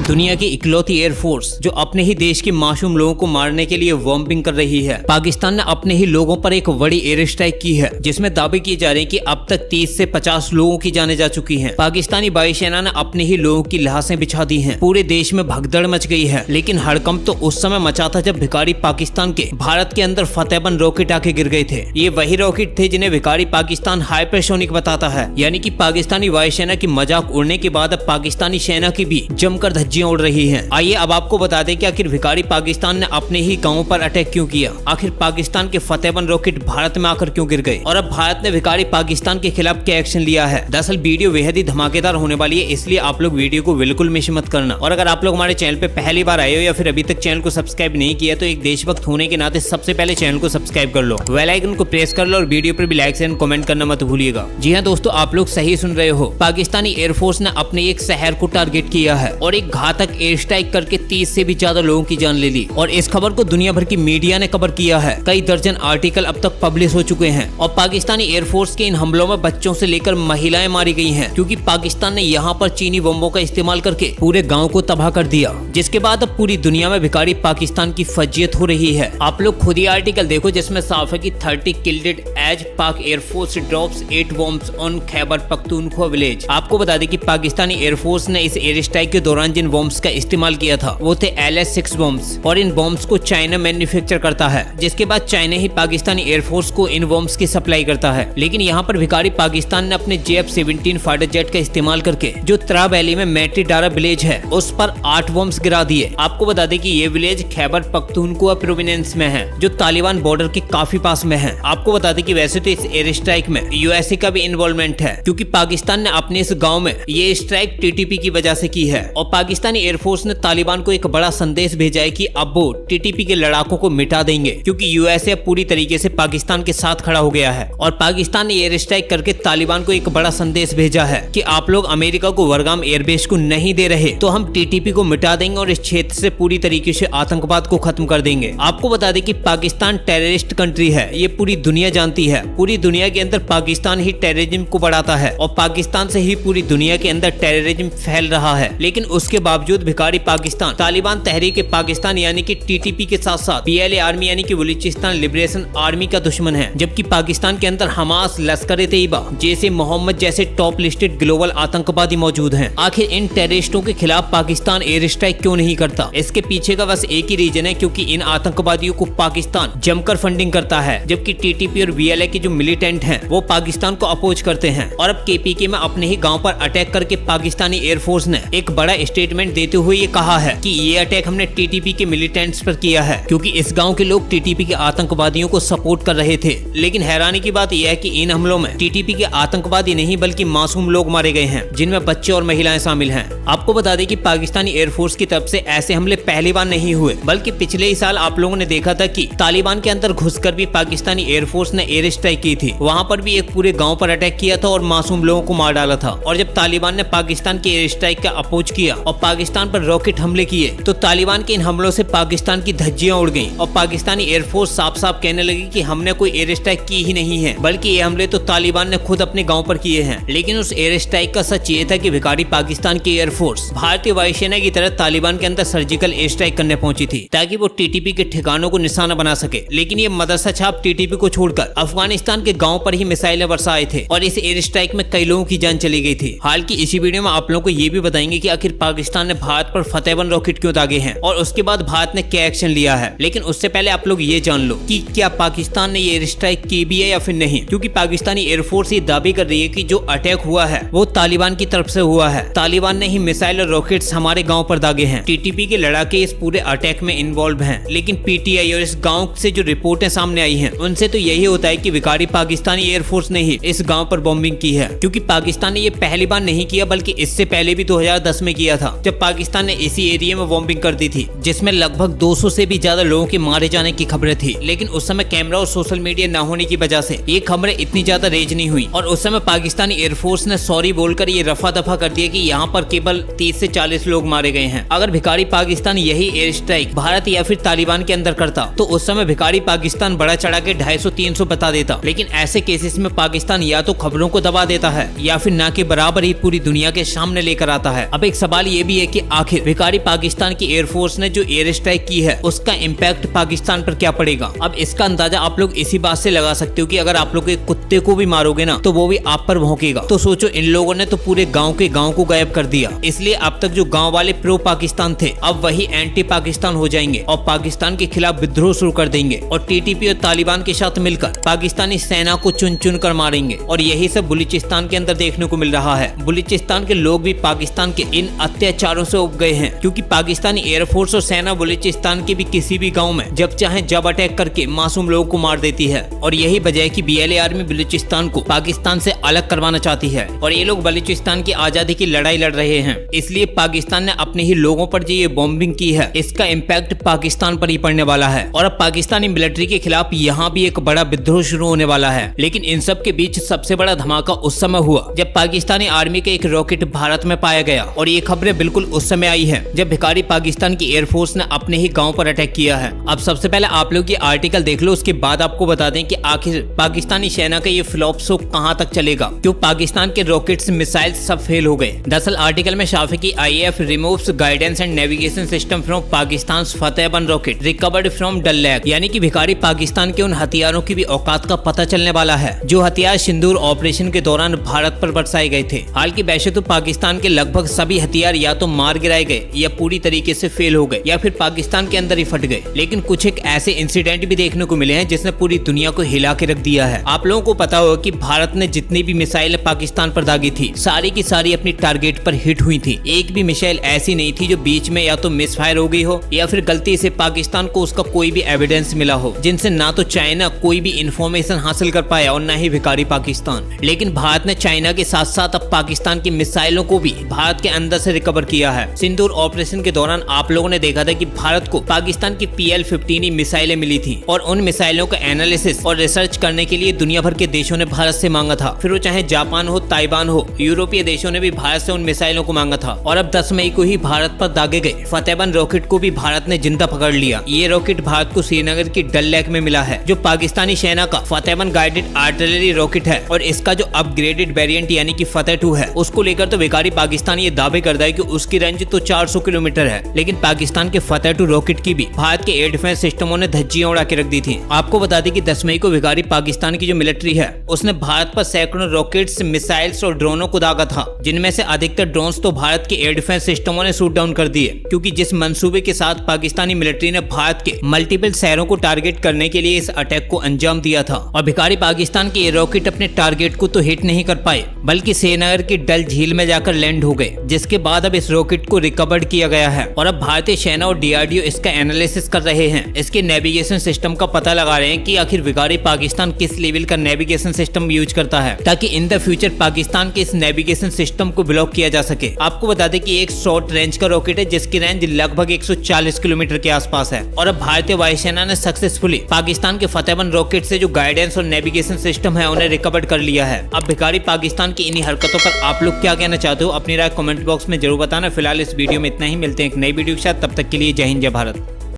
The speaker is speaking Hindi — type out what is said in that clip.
दुनिया की इकलौती एयरफोर्स जो अपने ही देश के मासूम लोगों को मारने के लिए बॉम्बिंग कर रही है। पाकिस्तान ने अपने ही लोगों पर एक बड़ी एयर स्ट्राइक की है जिसमें दावे किए जा रहे हैं कि अब तक 30 से 50 लोगों की जानें जा चुकी हैं। पाकिस्तानी वायुसेना ने अपने ही लोगों की लाशें बिछा दी हैं। पूरे देश में भगदड़ मच गई है, लेकिन हड़कंप तो उस समय मचा था जब भिखारी पाकिस्तान के भारत के अंदर फतेहबंद रॉकेट आके गिर गए थे। ये वही रॉकेट थे जिन्हें भिखारी पाकिस्तान हाइपरसोनिक बताता है, यानी कि पाकिस्तानी वायुसेना की मजाक उड़ने के बाद अब पाकिस्तानी सेना की भी जमकर धज्जियां उड़ रही हैं। आइए अब आपको बता दें कि आखिर भिखारी पाकिस्तान ने अपने ही गांवों पर अटैक क्यों किया, आखिर पाकिस्तान के फतेहबंद रॉकेट भारत में आकर क्यों गिर गए और अब भारत ने भिखारी पाकिस्तान के खिलाफ क्या एक्शन लिया है। दरअसल वीडियो बेहद ही धमाकेदार होने वाली है, इसलिए आप लोग वीडियो को बिल्कुल मिस मत करना। और अगर आप लोग हमारे चैनल पे पहली बार आए हो या फिर अभी तक चैनल को सब्सक्राइब नहीं किया तो एक देशभक्त होने के नाते सबसे पहले चैनल को सब्सक्राइब कर लो, बेल आइकन को प्रेस कर लो और वीडियो पर भी लाइक एंड कमेंट करना मत भूलिएगा। जी हाँ दोस्तों, आप लोग सही सुन रहे हो, पाकिस्तानी एयरफोर्स ने अपने एक शहर को टारगेट किया है और एक घातक एयर स्ट्राइक करके 30 से भी ज्यादा लोगों की जान ले ली। और इस खबर को दुनिया भर की मीडिया ने कवर किया है, कई दर्जन आर्टिकल अब तक पब्लिश हो चुके हैं। और पाकिस्तानी एयरफोर्स के इन हमलों में बच्चों से लेकर महिलाएं मारी गई हैं, क्योंकि पाकिस्तान ने यहाँ पर चीनी बम्बों का इस्तेमाल करके पूरे गाँव को तबाह कर दिया, जिसके बाद अब पूरी दुनिया में भिखारी पाकिस्तान की फजीयत हो रही है। आप लोग खुद ही आर्टिकल देखो जिसमें साफ है कि 30 किल्ड एज पाक air force drops 8 bombs on Khyber Pakhtunkhwa village. आपको बता दें कि पाकिस्तानी एयरफोर्स ने इस एयर स्ट्राइक के दौरान जिन बॉम्ब्स का इस्तेमाल किया था वो थे LS-6 बॉम्ब्स, और इन बॉम्ब्स को चाइना मैन्युफैक्चर करता है, जिसके बाद चाइना ही पाकिस्तानी एयरफोर्स को इन बॉम्ब्स की सप्लाई करता है। लेकिन यहाँ पर भिखारी पाकिस्तान ने अपने JF-17 फाइटर जेट का इस्तेमाल करके जो त्रा वैली में मैट्रीडारा विलेज है उस पर 8 बॉम्ब्स गिरा दिए। आपको बता दें कि ये विलेज खैबर पख्तूनख्वा प्रोविंस में है, जो तालिबान बॉर्डर के काफी पास में है। आपको बता दें कि वैसे तो इस एयर स्ट्राइक में USA का भी इन्वॉल्वमेंट है, क्योंकि पाकिस्तान ने अपने इस गाँव में ये स्ट्राइक TTP की वजह से की है। और पाकिस्तानी एयरफोर्स ने तालिबान को एक बड़ा संदेश भेजा है कि अब वो TTP के लड़ाकों को मिटा देंगे, क्योंकि USA पूरी तरीके से पाकिस्तान के साथ खड़ा हो गया है। और पाकिस्तान ने एयर स्ट्राइक करके तालिबान को एक बड़ा संदेश भेजा है कि आप लोग अमेरिका को वर्गाम एयरबेस को नहीं दे रहे तो हम TTP को मिटा देंगे और इस क्षेत्र से पूरी तरीके से आतंकवाद को खत्म कर देंगे। आपको बता दें कि पाकिस्तान टेररिस्ट कंट्री है, ये पूरी दुनिया जानती है। पूरी दुनिया के अंदर पाकिस्तान ही टेररिज्म को बढ़ाता है और पाकिस्तान से ही पूरी दुनिया के अंदर टेररिज्म फैल रहा है। लेकिन उसके बावजूद भिखारी पाकिस्तान तालिबान तहरीक पाकिस्तान यानी कि TTP के साथ साथ PLA आर्मी यानी कि बलूचिस्तान लिबरेशन आर्मी का दुश्मन है, जबकि पाकिस्तान के अंदर हमास, लश्कर-ए-तैयबा जैसे मोहम्मद जैसे टॉप लिस्टेड ग्लोबल आतंकवादी मौजूद हैं। आखिर इन टेररिस्टों के खिलाफ पाकिस्तान एयर स्ट्राइक क्यों नहीं करता? इसके पीछे का बस एक ही रीजन है, क्योंकि इन आतंकवादियों को पाकिस्तान जमकर फंडिंग करता है, जबकि TTP और BLA के जो मिलिटेंट हैं वो पाकिस्तान को अपोज करते हैं। और अब KPK में अपने ही गाँव पर अटैक करके पाकिस्तानी एयरफोर्स ने एक बड़ा स्टेटमेंट देते हुए ये कहा है कि ये अटैक हमने TTP के मिलिटेंट्स पर किया है, क्योंकि इस गांव के लोग TTP के आतंकवादियों को सपोर्ट कर रहे थे। लेकिन हैरानी की बात यह है कि इन हमलों में TTP के आतंकवादी नहीं बल्कि मासूम लोग मारे गए हैं, जिनमें बच्चे और महिलाएं शामिल हैं। आपको बता दें कि पाकिस्तानी एयरफोर्स की तरफ से ऐसे हमले पहली बार नहीं हुए, बल्कि पिछले ही साल आप लोगों ने देखा था कि तालिबान के अंदर घुसकर भी पाकिस्तानी एयरफोर्स ने एयर स्ट्राइक की थी। वहाँ पर भी एक पूरे गाँव पर अटैक किया था और मासूम लोगों को मार डाला था। और जब तालिबान ने पाकिस्तान के एयर स्ट्राइक का अपोज किया और पाकिस्तान पर रॉकेट हमले किए तो तालिबान के इन हमलों से पाकिस्तान की धज्जियां उड़ गईं और पाकिस्तानी एयरफोर्स साफ साफ कहने लगी कि हमने कोई एयर स्ट्राइक की ही नहीं है, बल्कि ये हमले तो तालिबान ने खुद अपने गांव पर किए हैं। लेकिन उस एयर स्ट्राइक का सच ये था कि भिखारी पाकिस्तान की एयरफोर्स भारतीय वायुसेना की तरह तालिबान के अंदर सर्जिकल एयर स्ट्राइक करने पहुंची थी, ताकि वो TTP के ठिकानों को निशाना बना सके। लेकिन ये मदरसा छाप TTP को छोड़कर अफगानिस्तान के गाँव पर ही मिसाइलें बरसाए थे और इस एयर स्ट्राइक में कई लोगों की जान चली गई थी। हाल की इसी वीडियो में आप लोगों को ये भी बताएंगे कि आखिर पाकिस्तान ने भारत पर फतेहबंद रॉकेट क्यों दागे हैं और उसके बाद भारत ने क्या एक्शन लिया है। लेकिन उससे पहले आप लोग ये जान लो कि क्या पाकिस्तान ने ये एयर स्ट्राइक की भी है या फिर नहीं, क्योंकि पाकिस्तानी एयरफोर्स ये दावे कर रही है कि जो अटैक हुआ है वो तालिबान की तरफ से हुआ है। तालिबान ने ही मिसाइल और रॉकेट्स हमारे गाँव पर दागे हैं। TTP के लड़ाके इस पूरे अटैक में इन्वॉल्व हैं, लेकिन PTI और इस गाँव से जो रिपोर्टें सामने आई हैं उनसे तो यही होता है कि भिखारी पाकिस्तानी एयरफोर्स ने ही इस गाँव पर बॉम्बिंग की है, क्योंकि पाकिस्तान ने ये पहली बार नहीं किया बल्कि इससे पहले भी 2010 में किया था, जब पाकिस्तान ने इसी एरिया में बॉम्बिंग कर दी थी, जिसमें लगभग 200 से भी ज्यादा लोगों के मारे जाने की खबरें थी। लेकिन उस समय कैमरा और सोशल मीडिया न होने की वजह से ये खबरें इतनी ज्यादा रेज नहीं हुई और उस समय पाकिस्तानी एयरफोर्स ने सॉरी बोलकर ये रफा दफा कर दिया कि यहाँ पर केवल 30 से 40 लोग मारे गए हैं। अगर भिखारी पाकिस्तान यही एयर स्ट्राइक भारत या फिर तालिबान के अंदर करता तो उस समय भिखारी पाकिस्तान बड़ा चढ़ा के 250-300 बता देता। लेकिन ऐसे केसेस में पाकिस्तान या तो खबरों को दबा देता है या फिर ना के बराबर ही पूरी दुनिया के सामने लेकर आता है। अब एक सवाल ये भी भी है कि आखिर भिखारी पाकिस्तान की एयरफोर्स ने जो एयर स्ट्राइक की है उसका इम्पैक्ट पाकिस्तान पर क्या पड़ेगा। अब इसका अंदाजा आप लोग इसी बात से लगा सकते हो कि अगर आप लोग एक कुत्ते को भी मारोगे ना तो वो भी आप पर भौंकेगा। तो सोचो, इन लोगों ने तो पूरे गांव के गांव को गायब कर दिया। इसलिए अब तक जो गांव वाले प्रो पाकिस्तान थे अब वही एंटी पाकिस्तान हो जाएंगे और पाकिस्तान के खिलाफ विद्रोह शुरू कर देंगे और टीटीपी और तालिबान के साथ मिलकर पाकिस्तानी सेना को चुन चुन कर मारेंगे। और यही सब बलूचिस्तान के अंदर देखने को मिल रहा है। बलूचिस्तान के लोग भी पाकिस्तान के इन अत्याचारों से उब गए हैं, क्योंकि पाकिस्तानी एयरफोर्स और सेना बलूचिस्तान के भी किसी भी गांव में जब चाहे जब अटैक करके मासूम लोगों को मार देती है। और यही वजह है कि BLA आर्मी बलूचिस्तान को पाकिस्तान से अलग करवाना चाहती है और ये लोग बलूचिस्तान की आजादी की लड़ाई लड़ रहे हैं। इसलिए पाकिस्तान ने अपने ही लोगों पर जो ये बॉम्बिंग की है इसका इम्पैक्ट पाकिस्तान पर ही पड़ने वाला है और अब पाकिस्तानी मिलिट्री के खिलाफ यहाँ भी एक बड़ा विद्रोह शुरू होने वाला है। लेकिन इन सब के बीच सबसे बड़ा धमाका उस समय हुआ जब पाकिस्तानी आर्मी का एक रॉकेट भारत में पाया गया और ये खबरें बिल्कुल उस समय आई है जब भिखारी पाकिस्तान की एयरफोर्स ने अपने ही गाँव पर अटैक किया है। अब सबसे पहले आप लोग ये आर्टिकल देख लो, उसके बाद आपको बता दें कि आखिर पाकिस्तानी सेना का ये फ्लॉप शो कहां तक चलेगा, क्यों पाकिस्तान के रॉकेट्स मिसाइल्स सब फेल हो गए। दरअसल आर्टिकल में साफ है कि IAF removes guidance and navigation system from Pakistan Fateh one rocket recovered from Dal lake. यानी कि भिखारी पाकिस्तान के उन हथियारों की भी औकात का पता चलने वाला है जो हथियार सिंदूर ऑपरेशन के दौरान भारत पर बरसाए गए थे। हालांकि वैसे तो पाकिस्तान के लगभग सभी हथियार या तो मार गिराए गए या पूरी तरीके से फेल हो गए या फिर पाकिस्तान के अंदर ही फट गए, लेकिन कुछ एक ऐसे इंसिडेंट भी देखने को मिले हैं जिसने पूरी दुनिया को हिला के रख दिया है। आप लोगों को पता होगा कि भारत ने जितनी भी मिसाइलें पाकिस्तान पर दागी थी सारी की सारी अपनी टारगेट पर हिट हुई थी। एक भी मिसाइल ऐसी नहीं थी जो बीच में या तो मिसफायर हो गई हो या फिर गलती से पाकिस्तान को उसका कोई भी एविडेंस मिला हो, जिनसे ना तो चाइना कोई भी इंफॉर्मेशन हासिल कर पाया और ना ही भिखारी पाकिस्तान। लेकिन भारत ने चाइना के साथ साथ अब पाकिस्तान की मिसाइलों को भी भारत के अंदर से रिकवर किया है। सिंदूर ऑपरेशन के दौरान आप लोगों ने देखा था कि भारत को पाकिस्तान की PL-15 मिसाइलें मिली थी और उन मिसाइलों का एनालिसिस और रिसर्च करने के लिए दुनिया भर के देशों ने भारत से मांगा था। फिर वो चाहे जापान हो, ताइवान हो, यूरोपीय देशों ने भी भारत से उन मिसाइलों को मांगा था। और अब 10 मई को ही भारत पर दागे गए फतेह-1 रॉकेट को भी भारत ने जिंदा पकड़ लिया। ये रॉकेट भारत को श्रीनगर की डल लेक में मिला है, जो पाकिस्तानी सेना का फतेह-1 गाइडेड आर्टिलरी रॉकेट है। और इसका जो अपग्रेडेड वेरिएंट यानी कि फतेह-2 है उसको लेकर तो भिखारी पाकिस्तान ये दावे करता है कि उसकी रेंज तो 400 किलोमीटर है, लेकिन पाकिस्तान के फतेह-2 रॉकेट की भी भारत के एयर डिफेंस सिस्टमों ने धज्जियां उड़ा के रख दी थी। आपको बता दें कि 10 मई को भिखारी पाकिस्तान की जो मिलिट्री है उसने भारत पर सैकड़ों रॉकेट्स, मिसाइल्स और ड्रोनों को दागा था, जिनमें से अधिकतर ड्रोन्स तो भारत के एयर डिफेंस सिस्टमों ने शूट डाउन कर दिए, क्योंकि जिस मंसूबे के साथ पाकिस्तानी मिलिट्री ने भारत के मल्टीपल शहरों को टारगेट करने के लिए इस अटैक को अंजाम दिया था। और भिखारी पाकिस्तान के ये रॉकेट अपने टारगेट को तो हिट नहीं कर पाए बल्कि श्रीनगर की डल झील में जाकर लैंड हो गए, जिसके बाद अब इस रॉकेट को रिकवर्ड किया गया है और अब भारतीय सेना और DRDO इसका एनालिसिस कर रहे हैं। इसके नेविगेशन सिस्टम का पता लगा रहे हैं कि आखिर भिखारी पाकिस्तान किस लेवल का नेविगेशन सिस्टम यूज करता है, ताकि इन द फ्यूचर पाकिस्तान के इस नेविगेशन सिस्टम को ब्लॉक किया जा सके। आपको बता दें कि एक शॉर्ट रेंज का रॉकेट है जिसकी रेंज लगभग 140 किलोमीटर के आसपास है और अब भारतीय वायुसेना ने सक्सेसफुली पाकिस्तान के फतेह-1 रॉकेट से जो गाइडेंस और नेविगेशन सिस्टम है उन्हें रिकवर कर लिया है। अब भिखारी पाकिस्तान की इन्हीं हरकतों पर आप लोग क्या कहना चाहते हो, अपनी राय कमेंट बॉक्स में जरूर बताना। फिलहाल इस वीडियो में इतना ही, मिलते हैं एक नई वीडियो के साथ, तब तक के लिए जय हिंद जय भारत।